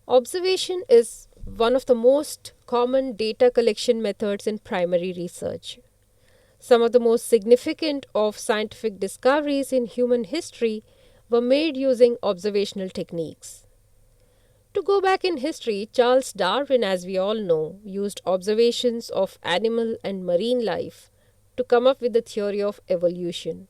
Observation is one of the most common data collection methods in primary research. Some of the most significant of scientific discoveries in human history were made using observational techniques. To go back in history, Charles Darwin, as we all know, used observations of animal and marine life to come up with the theory of evolution.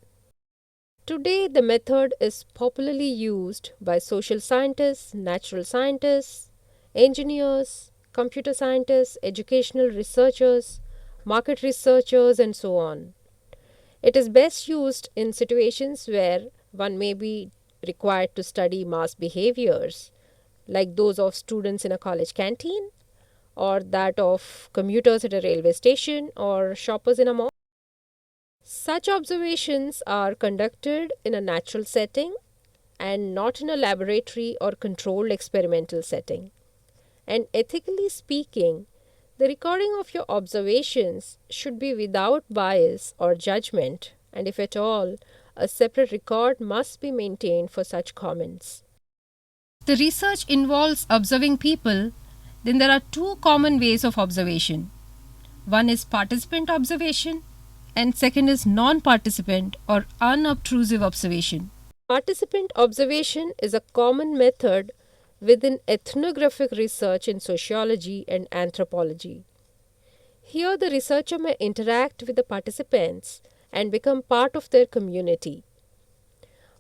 Today, the method is popularly used by social scientists, natural scientists, engineers, computer scientists, educational researchers, market researchers, and so on. It is best used in situations where one may be required to study mass behaviors, like those of students in a college canteen, or that of commuters at a railway station, or shoppers in a mall. Such observations are conducted in a natural setting and not in a laboratory or controlled experimental setting. And ethically speaking, the recording of your observations should be without bias or judgment, and if at all, a separate record must be maintained for such comments. The research involves observing people, then there are two common ways of observation. One is participant observation, and second is non participant or unobtrusive observation. Participant observation is a common method within ethnographic research in sociology and anthropology. Here, the researcher may interact with the participants and become part of their community.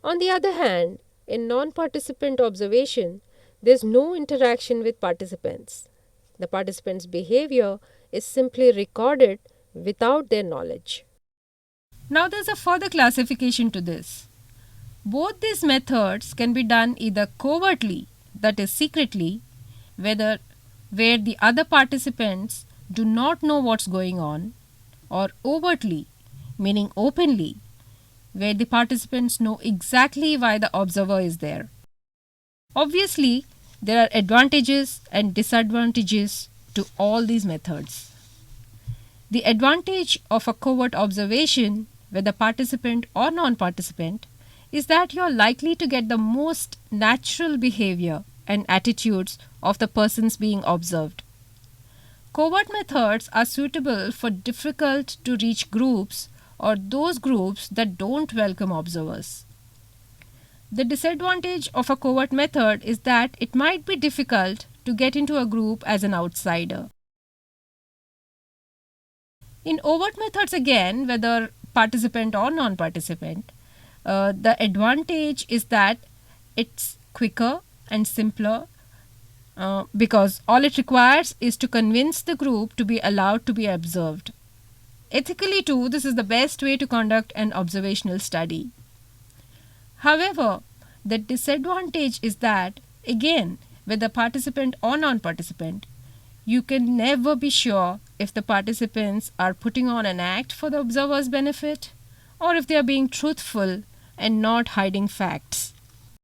On the other hand, in non participant observation, there is no interaction with participants. The participants' behavior is simply recorded without their knowledge. Now, there's a further classification to this. Both these methods can be done either covertly, that is, secretly, where the other participants do not know what's going on, or overtly, meaning openly, where the participants know exactly why the observer is there. Obviously, there are advantages and disadvantages to all these methods. The advantage of a covert observation, whether participant or non participant, is that you are likely to get the most natural behavior and attitudes of the persons being observed. Covert methods are suitable for difficult to reach groups or those groups that don't welcome observers. The disadvantage of a covert method is that it might be difficult to get into a group as an outsider. In overt methods, again, whether participant or non participant, the advantage is that it's quicker and simpler because all it requires is to convince the group to be allowed to be observed. Ethically, too, this is the best way to conduct an observational study. However, the disadvantage is that, again, whether participant or non participant, you can never be sure if the participants are putting on an act for the observer's benefit or if they are being truthful and not hiding facts.